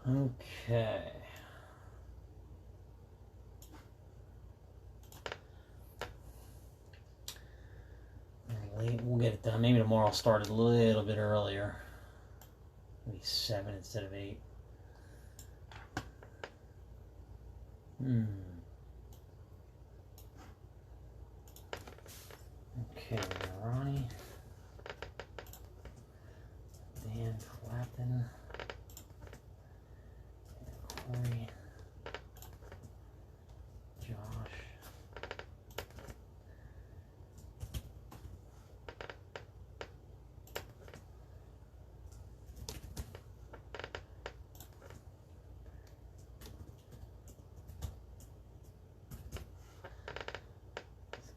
Okay. We'll get it done. Maybe tomorrow I'll start a little bit earlier. Maybe 7 instead of 8. Okay, Ronnie. Dan Clapton. Corey. Josh.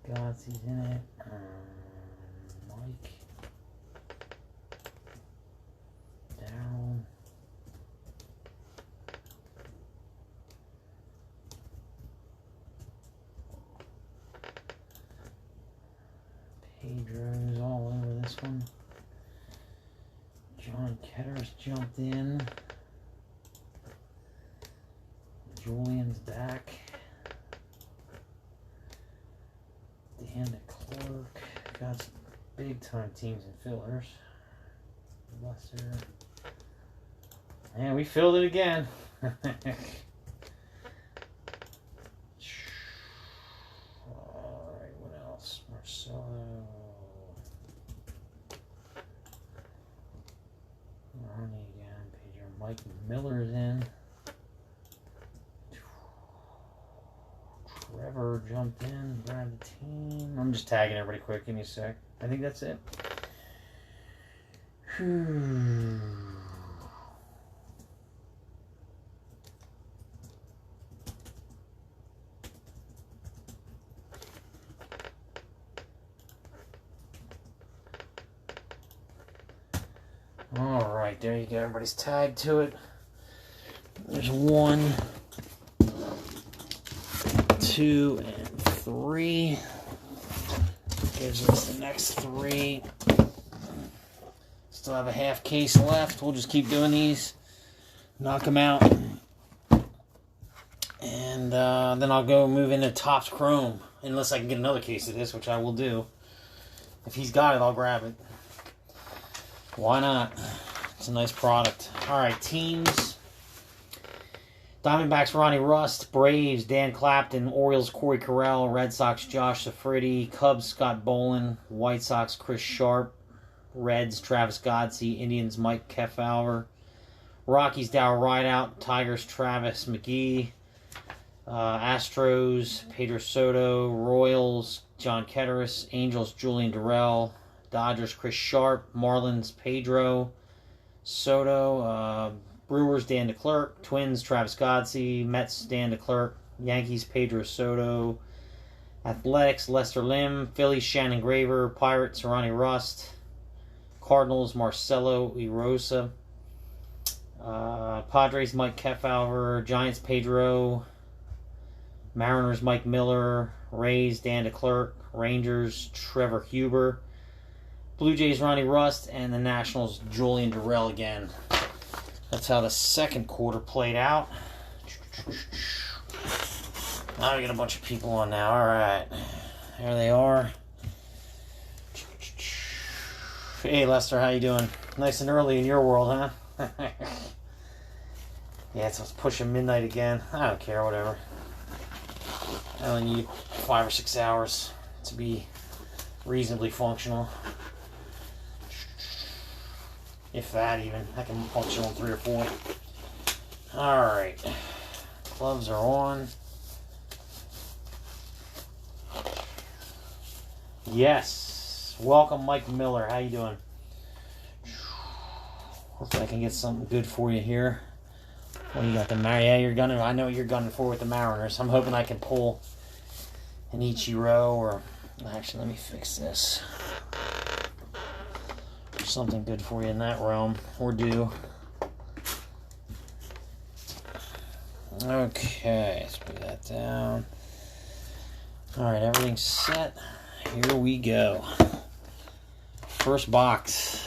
Scott's in it. Mike. Daryl. Pedro's all over this one. John Ketter's jumped in. Julian's back. Dan DeClerc. Got some big time teams and fillers. Lester. And we filled it again. Alright, what else? Marcelo. Ronnie again. Pedro. Mike Miller's in. Trevor jumped in, grabbed the team. I'm just tagging everybody quick. Give me a sec. I think that's it. All right, there you go. Everybody's tagged to it. There's 1, 2, and 3. Gives us the next 3. Still have a half case left. We'll just keep doing these. Knock them out. And then I'll go move into Topps Chrome. Unless I can get another case of this, which I will do. If he's got it, I'll grab it. Why not? It's a nice product. Alright, teams. Diamondbacks, Ronnie Rust. Braves, Dan Clapton. Orioles, Corey Carell. Red Sox, Josh Safridi. Cubs, Scott Boland. White Sox, Chris Sharp. Reds, Travis Godsey. Indians, Mike Kefauver. Rockies, Darryl Rideout. Tigers, Travis McGee. Astros, Pedro Soto. Royals, John Ketteris. Angels, Julian Durrell. Dodgers, Chris Sharp. Marlins, Pedro Soto. Brewers, Dan DeClerc. Twins, Travis Godsey. Mets, Dan DeClerc. Yankees, Pedro Soto. Athletics, Lester Lim. Phillies, Shannon Graver. Pirates, Ronnie Rust. Cardinals, Marcelo Erosa. Padres, Mike Kefauver. Giants, Pedro. Mariners, Mike Miller. Rays, Dan DeClerc. Rangers, Trevor Huber. Blue Jays, Ronnie Rust. And the Nationals, Julian Durrell again. That's how the second quarter played out. Now we got a bunch of people on now. Alright. There they are. Hey Lester, how you doing? Nice and early in your world, huh? Yeah, it's pushing midnight again. I don't care, whatever. I only need 5 or 6 hours to be reasonably functional. If that even. I can function on 3 or 4. Alright. Gloves are on. Yes. Welcome, Mike Miller. How you doing? Hopefully I can get something good for you here. What do you got? Yeah, you're gunning. I know you're gunning for with the Mariners. I'm hoping I can pull an Ichiro or... Actually, let me fix this. Something good for you in that realm. We're due. Okay, let's put that down. Alright, everything's set. Here we go. First box.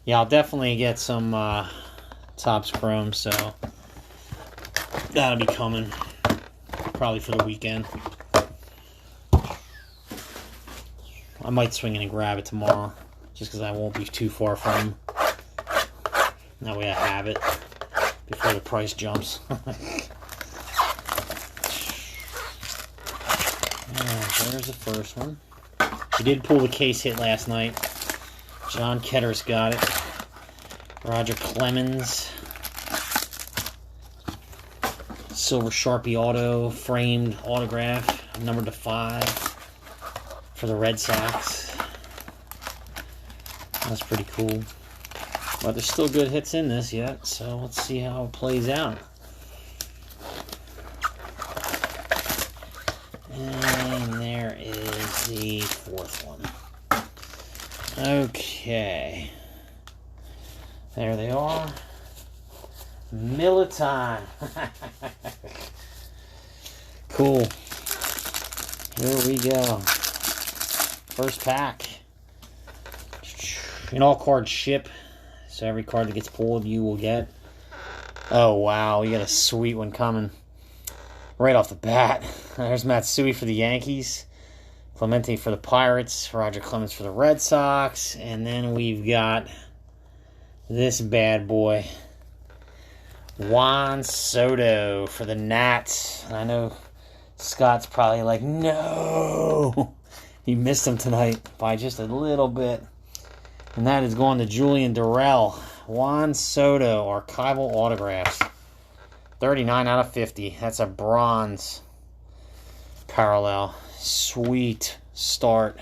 Yeah, I'll definitely get some Topps Chrome, so that'll be coming probably for the weekend. I might swing in and grab it tomorrow, just because I won't be too far from them. That way I have it before the price jumps. There's the first one. He did pull the case hit last night. John Ketteris got it. Roger Clemens. Silver Sharpie Auto, framed autograph, numbered to 5 for the Red Sox. That's pretty cool. But there's still good hits in this yet, so let's see how it plays out. And there is the fourth one. Okay. There they are. Militime. Cool. Here we go. First pack. And all cards ship. So every card that gets pulled, you will get. Oh, wow. We got a sweet one coming. Right off the bat. There's Matsui for the Yankees. Clemente for the Pirates. Roger Clemens for the Red Sox. And then we've got this bad boy. Juan Soto for the Nats. And I know Scott's probably like, no. He missed him tonight by just a little bit. And that is going to Julian Durrell. Juan Soto, archival autographs. 39 out of 50. That's a bronze parallel. Sweet start.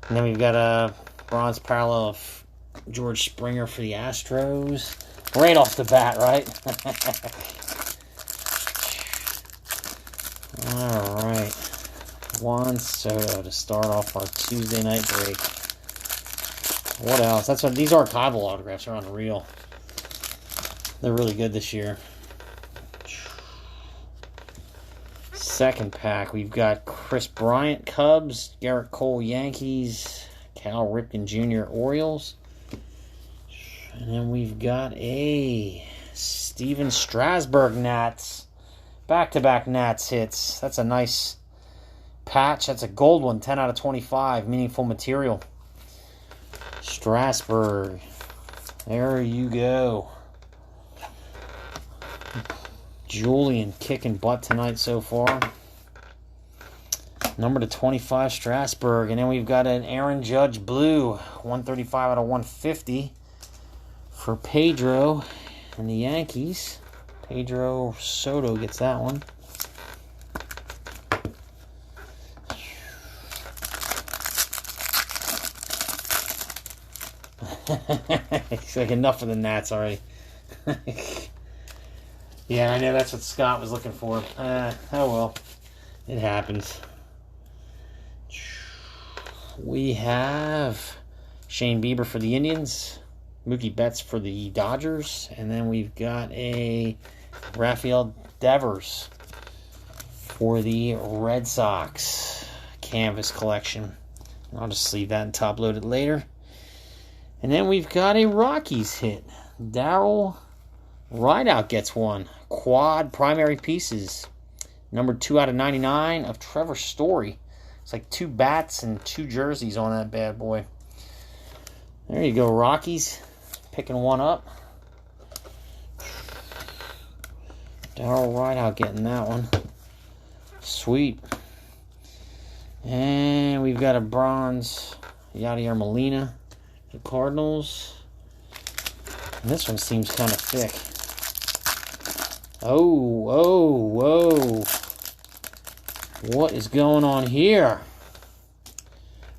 And then we've got a bronze parallel of George Springer for the Astros. Right off the bat, right? All right. Juan Soto to start off our Tuesday night break. What else? That's what these archival autographs are unreal. They're really good this year. Second pack, we've got Chris Bryant, Cubs, Garrett Cole, Yankees, Cal Ripken Jr., Orioles. And then we've got a Steven Strasburg Nats. Back-to-back Nats hits. That's a nice patch. That's a gold one, 10 out of 25. Meaningful material. Strasburg. There you go. Julian kicking butt tonight so far. Number to 25, Strasburg. And then we've got an Aaron Judge blue. 135 out of 150 for Pedro and the Yankees. Pedro Soto gets that one. It's like enough of the Nats already. Yeah, I know that's what Scott was looking for. Oh well. It happens. We have Shane Bieber for the Indians. Mookie Betts for the Dodgers. And then we've got a Rafael Devers for the Red Sox. Canvas collection. I'll just leave that and top load it later. And then we've got a Rockies hit. Darryl Rideout gets one. Quad primary pieces. Number 2 out of 99 of Trevor Story. It's like 2 bats and 2 jerseys on that bad boy. There you go, Rockies. Picking one up. Darryl Rideout getting that one. Sweet. And we've got a bronze Yadier Molina. The Cardinals. And this one seems kind of thick. Whoa. What is going on here?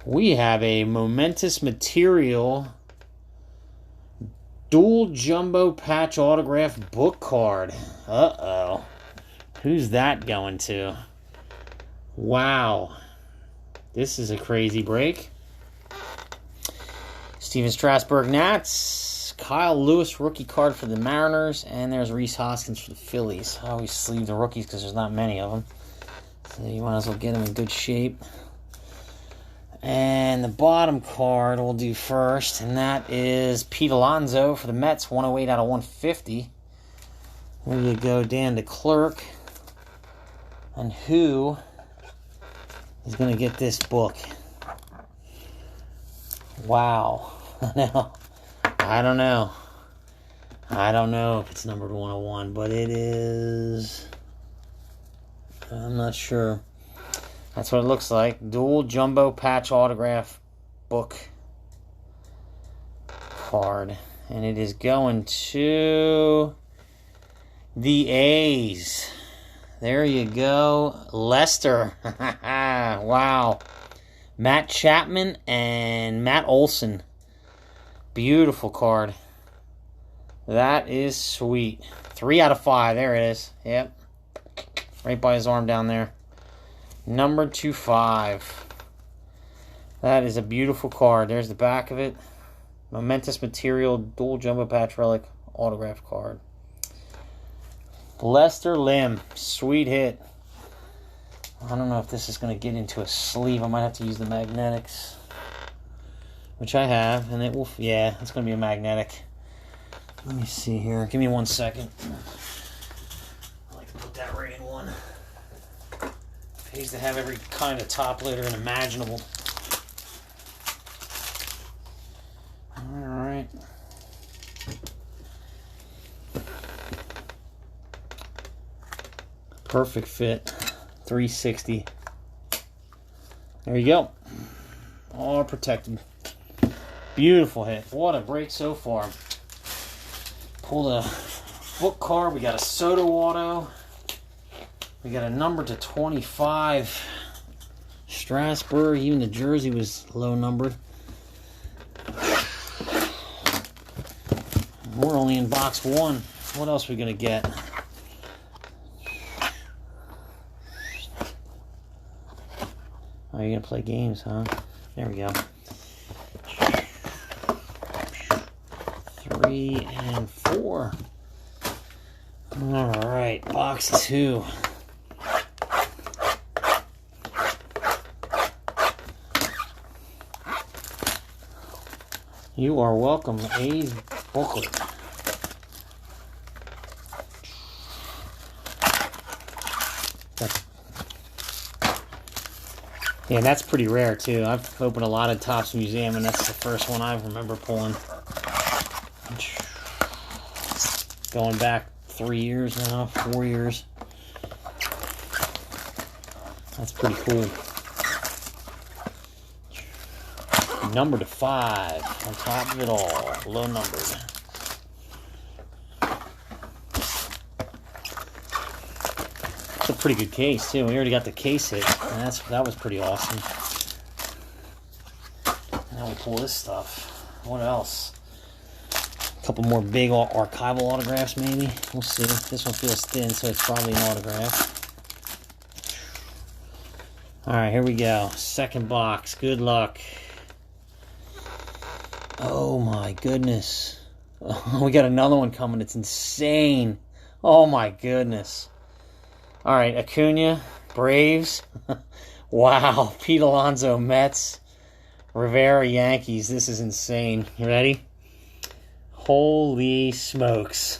We have a momentous material dual jumbo patch autograph book card. Uh-oh. Who's that going to? Wow. This is a crazy break. Steven Strasburg Nats. Kyle Lewis rookie card for the Mariners. And there's Rhys Hoskins for the Phillies. I always sleeve the rookies because there's not many of them. So you might as well get them in good shape. And the bottom card we'll do first, and that is Pete Alonso for the Mets, 108 out of 150. There you go, Dan DeClercq. And who is going to get this book? Wow. I don't know. I don't know if it's numbered 101, but it is. I'm not sure. That's what it looks like. Dual jumbo patch autograph book card. And it is going to the A's. There you go. Lester. Wow. Matt Chapman and Matt Olson. Beautiful card. That is sweet. 3 out of 5. There it is. Yep. Right by his arm down there. Number 25. That is a beautiful card. There's the back of it. Momentous material, dual jumbo patch relic, autograph card. Lester Lim. Sweet hit. I don't know if this is going to get into a sleeve. I might have to use the magnetics. Which I have. And it will, yeah, it's going to be a magnetic. Let me see here. Give me 1 second. I like to put that right in one. Pays to have every kind of top litter and imaginable. Alright. Perfect fit. 360. There you go. All protected. Beautiful hit. What a break so far. Pulled a book card. We got a Soto auto. We got a number to 25. Strasburg. Even the jersey was low numbered. We're only in box 1. What else are we going to get? Oh, you're going to play games, huh? There we go. 3 and 4. Alright, box 2. You are welcome, A's booklet. Yeah, that's pretty rare too. I've opened a lot of Topps Museum, and that's the first one I remember pulling. Going back 3 years now, 4 years. That's pretty cool. Number to 5 on top of it all, low numbered. It's a pretty good case too. We already got the case hit, and that was pretty awesome. Now we pull this stuff. What else? A couple more big archival autographs, maybe. We'll see. This one feels thin, so it's probably an autograph. All right, here we go. Second box. Good luck. Oh my goodness. We got another one coming. It's insane. Oh my goodness. All right, Acuna, Braves. Wow, Pete Alonso, Mets. Rivera, Yankees. This is insane. You ready? Holy smokes.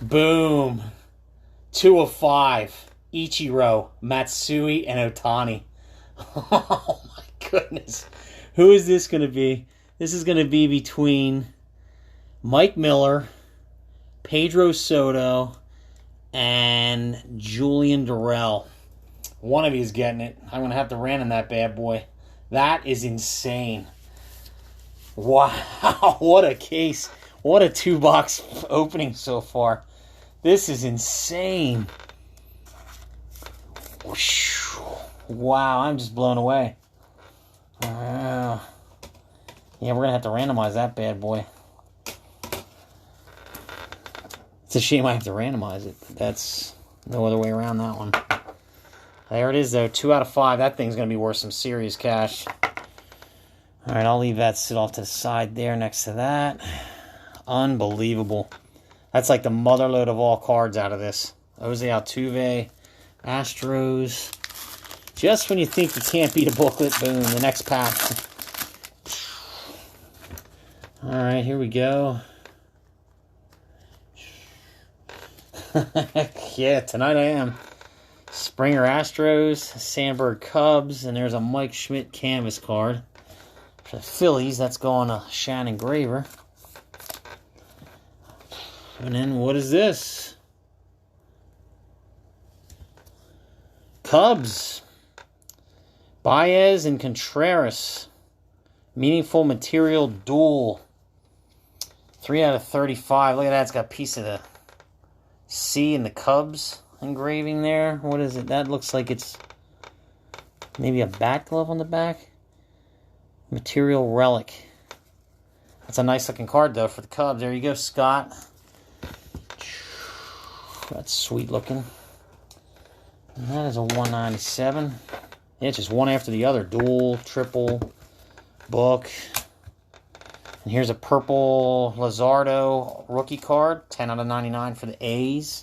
Boom. 2 of 5. Ichiro, Matsui, and Ohtani. Oh my goodness. Who is this going to be? This is going to be between Mike Miller, Pedro Soto, and Julian Durrell. One of you is getting it. I'm going to have to random that bad boy. That is insane. Wow, what a case. What a 2-box opening so far. This is insane. Wow, I'm just blown away. Yeah, we're going to have to randomize that bad boy. It's a shame I have to randomize it. But that's no other way around that one. There it is, though. 2 out of 5. That thing's going to be worth some serious cash. All right, I'll leave that sit off to the side there next to that. Unbelievable. That's like the motherload of all cards out of this. Jose Altuve, Astros, Just when you think you can't beat a booklet, boom, the next pack. Alright, here we go. Yeah, tonight I am. Springer Astros, Sandberg Cubs, and there's a Mike Schmidt canvas card. For the Phillies, that's going to Shannon Graver. And then what is this? Cubs. Baez and Contreras. Meaningful Material Duel. 3 out of 35. Look at that. It's got a piece of the C in the Cubs engraving there. What is it? That looks like it's maybe a bat glove on the back. Material Relic. That's a nice looking card though for the Cubs. There you go, Scott. That's sweet looking. And that is a 197. Yeah, it's just one after the other. Dual, triple, book. And here's a purple Luzardo rookie card. 10 out of 99 for the A's.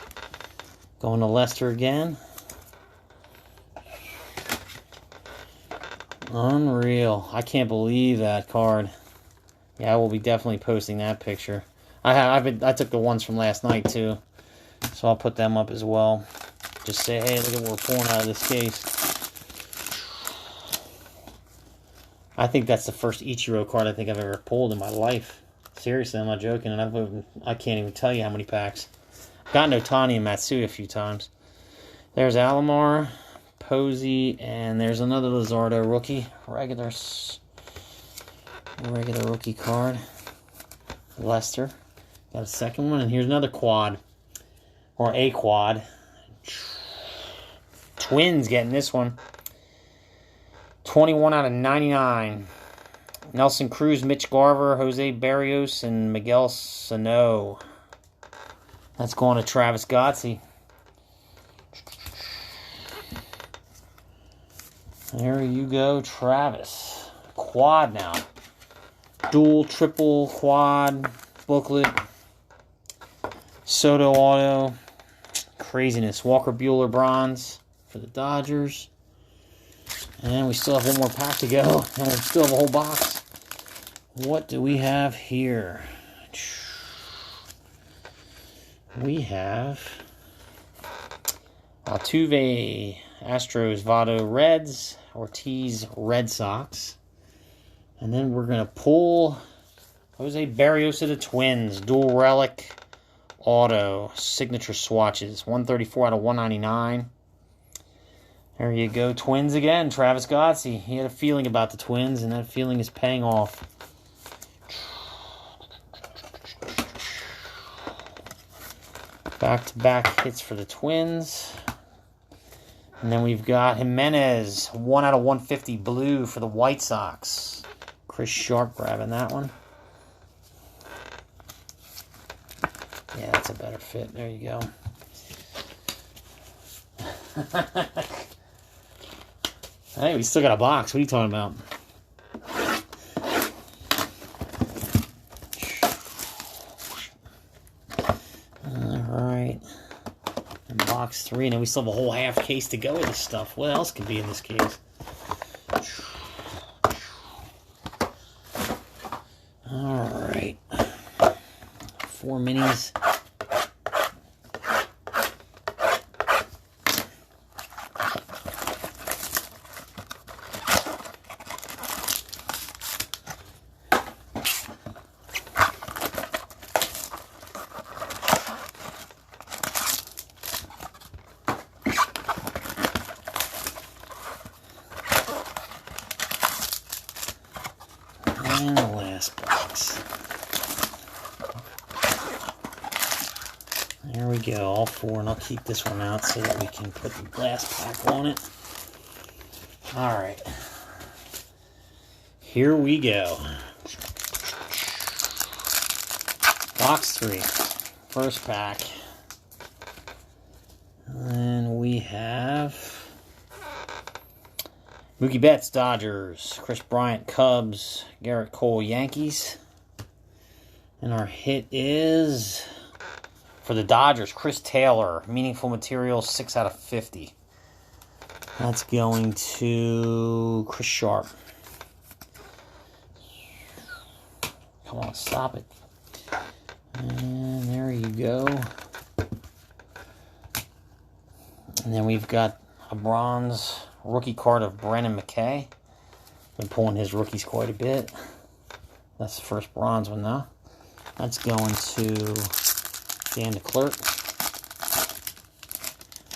Going to Lester again. Unreal. I can't believe that card. Yeah, I will be definitely posting that picture. I took the ones from last night too. So I'll put them up as well. Just say, hey, look at what we're pulling out of this case. I think that's the first Ichiro card I think I've ever pulled in my life. Seriously, I'm not joking. And I can't even tell you how many packs. I've gotten Ohtani and Matsui a few times. There's Alomar, Posey, and there's another Luzardo rookie. Regular rookie card. Lester. Got a second one. And here's another quad. Or a quad. Twins getting this one. 21 out of 99. Nelson Cruz, Mitch Garver, Jose Barrios, and Miguel Sano. That's going to Travis Gotze. There you go, Travis. Quad now. Dual, triple, quad, booklet. Soto auto. Craziness. Walker Buehler bronze for the Dodgers. And we still have one more pack to go. And we still have a whole box. What do we have here? We have Altuve, Astros, Votto, Reds, Ortiz, Red Sox. And then we're going to pull Jose Barrios of the Twins. Dual Relic Auto. Signature swatches. 134 out of 199. There you go. Twins again. Travis Gotze. He had a feeling about the Twins, and that feeling is paying off. Back-to-back hits for the Twins. And then we've got Jimenez. 1 out of 150 blue for the White Sox. Chris Sharp grabbing that one. Yeah, that's a better fit. There you go. Hey, we still got a box. What are you talking about? Alright. And box 3. And then we still have a whole half case to go with this stuff. What else could be in this case? Alright. 4 minis. And the last box. There we go, all 4, and I'll keep this one out so that we can put the last pack on it. Alright. Here we go. Box 3. First pack. And we have Mookie Betts, Dodgers. Chris Bryant, Cubs. Garrett Cole, Yankees. And our hit is for the Dodgers, Chris Taylor. Meaningful Material, 6 out of 50. That's going to Chris Sharp. Come on, stop it. And there you go. And then we've got a bronze rookie card of Brennan McKay. Been pulling his rookies quite a bit. That's the first bronze one, though. That's going to Dan DeClerc.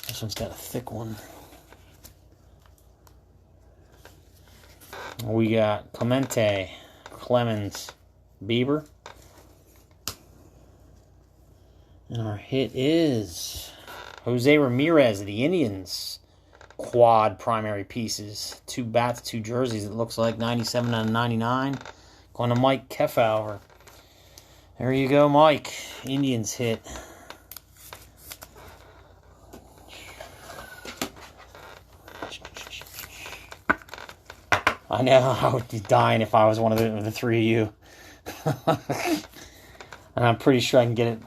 This one's got a thick one. We got Clemente, Clemens, Bieber. And our hit is Jose Ramirez of the Indians. Quad primary pieces. 2 bats, 2 jerseys, it looks like. 97 out of 99. Going to Mike Kefauver. There you go, Mike. Indians hit. I know, I would be dying if I was one of the 3 of you. And I'm pretty sure I can get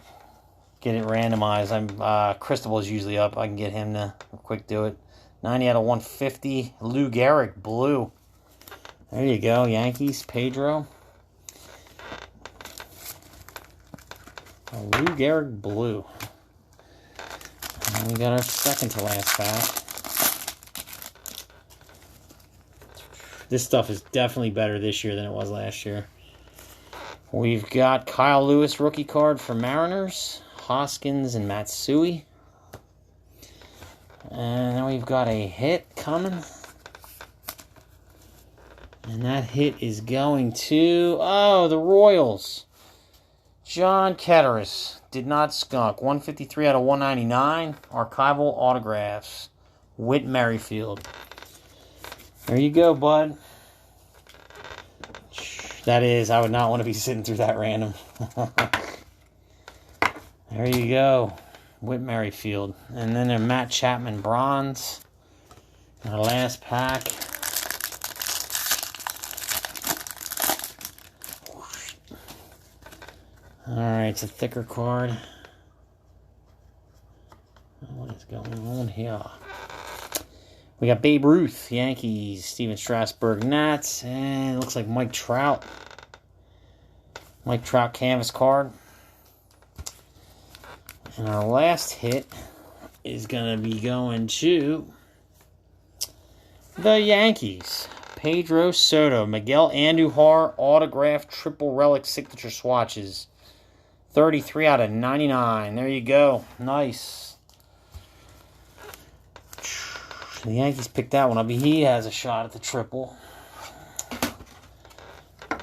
it randomized. Cristobal's usually up. I can get him to quick do it. 90 out of 150. Lou Gehrig, blue. There you go, Yankees, Pedro. Lou Gehrig, blue. And we got our second to last pack. This stuff is definitely better this year than it was last year. We've got Kyle Lewis rookie card for Mariners. Hoskins and Matsui. And then we've got a hit coming. And that hit is going to... Oh, the Royals. John Ketteris. Did not skunk. 153 out of 199. Archival autographs. Whit Merrifield. There you go, bud. That is, I would not want to be sitting through that random. There you go. Whit Merrifield. And then there's Matt Chapman bronze. Our last pack. Alright, it's a thicker card. What is going on here? We got Babe Ruth, Yankees, Steven Strasburg, Nats, and it looks like Mike Trout. Mike Trout canvas card. And our last hit is going to be going to the Yankees. Pedro Soto, Miguel Andujar, autographed triple relic signature swatches. 33 out of 99. There you go. Nice. The Yankees picked that one up. He has a shot at the triple.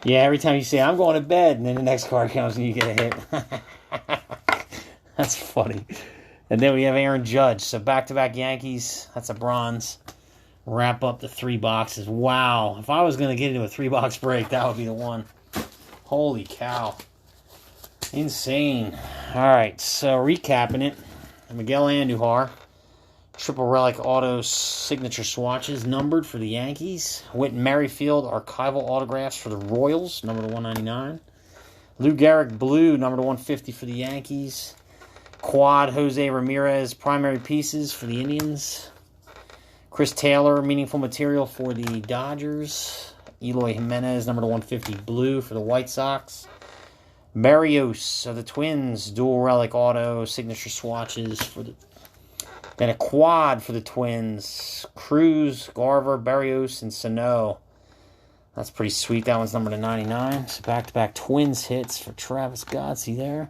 Yeah, every time you say, I'm going to bed, and then the next card comes and you get a hit. That's funny. And then we have Aaron Judge. So back-to-back Yankees. That's a bronze. Wrap up the 3 boxes. Wow. If I was going to get into a 3-box break, that would be the one. Holy cow. Insane. All right, so recapping it. Miguel Andujar. Triple relic auto signature swatches numbered for the Yankees. Whit Merrifield archival autographs for the Royals, number to 199. Lou Gehrig blue, number to 150 for the Yankees. Quad Jose Ramirez primary pieces for the Indians. Chris Taylor meaningful material for the Dodgers. Eloy Jimenez number to 150 blue for the White Sox. Barrios of the Twins dual relic auto signature swatches for the... Then a quad for the Twins. Cruz, Garver, Barrios, and Sano. That's pretty sweet. That one's numbered to 99. So back-to-back Twins hits for Travis Gotze there.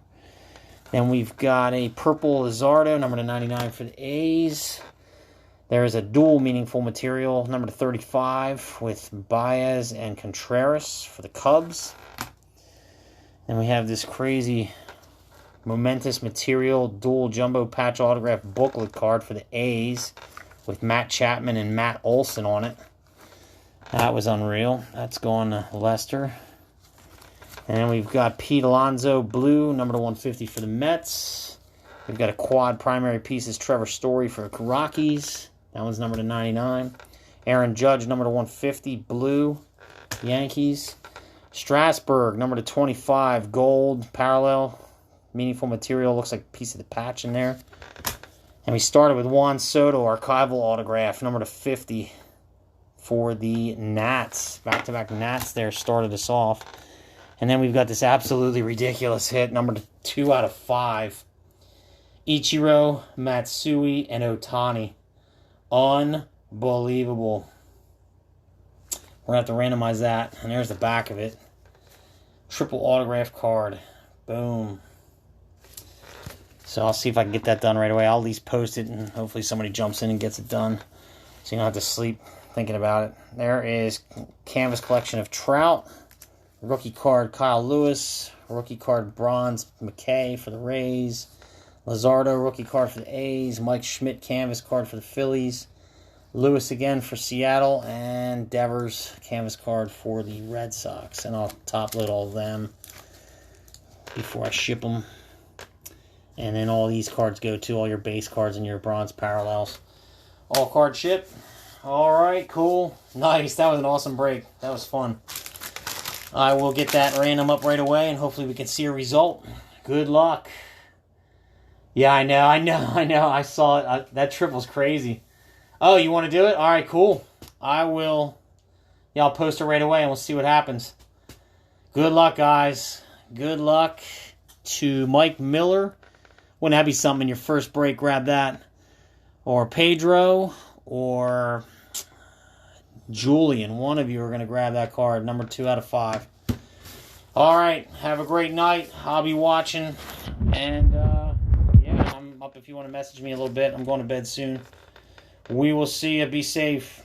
Then we've got a purple Lizardo, number to 99 for the A's. There is a dual meaningful material, number to 35, with Baez and Contreras for the Cubs. Then we have this crazy... momentous material dual jumbo patch autograph booklet card for the A's with Matt Chapman and Matt Olson on it. That was unreal. That's going to Lester. And we've got Pete Alonso blue, number to 150 for the Mets. We've got a quad primary pieces Trevor Story for the Rockies. That one's number to 99. Aaron Judge, number to 150 blue, Yankees. Strasburg, number to 25 gold parallel. Meaningful material, looks like a piece of the patch in there. And we started with Juan Soto, archival autograph, number /50 for the Nats. Back-to-back Nats there started us off. And then we've got this absolutely ridiculous hit, number 2/5. Ichiro, Matsui, and Ohtani. Unbelievable. We're going to have to randomize that. And there's the back of it. Triple autograph card. Boom. So I'll see if I can get that done right away. I'll at least post it, and hopefully somebody jumps in and gets it done, so you don't have to sleep thinking about it. There is canvas collection of Trout. Rookie card Kyle Lewis. Rookie card Bronze McKay for the Rays. Luzardo rookie card for the A's. Mike Schmidt canvas card for the Phillies. Lewis again for Seattle. And Devers canvas card for the Red Sox. And I'll top load all of them before I ship them. And then all these cards go to all your base cards and your bronze parallels. All card ship. Alright, cool. Nice. That was an awesome break. That was fun. I will get that random up right away, and hopefully we can see a result. Good luck. Yeah, I know. I saw it. That triple's crazy. Oh, you want to do it? Alright, cool. I will. Yeah, I'll post it right away, and we'll see what happens. Good luck, guys. Good luck to Mike Miller. Wouldn't that be something in your first break? Grab that. Or Pedro or Julian. One of you are going to grab that card. Number 2/5. All right. Have a great night. I'll be watching. And, yeah, I'm up if you want to message me a little bit. I'm going to bed soon. We will see you. Be safe.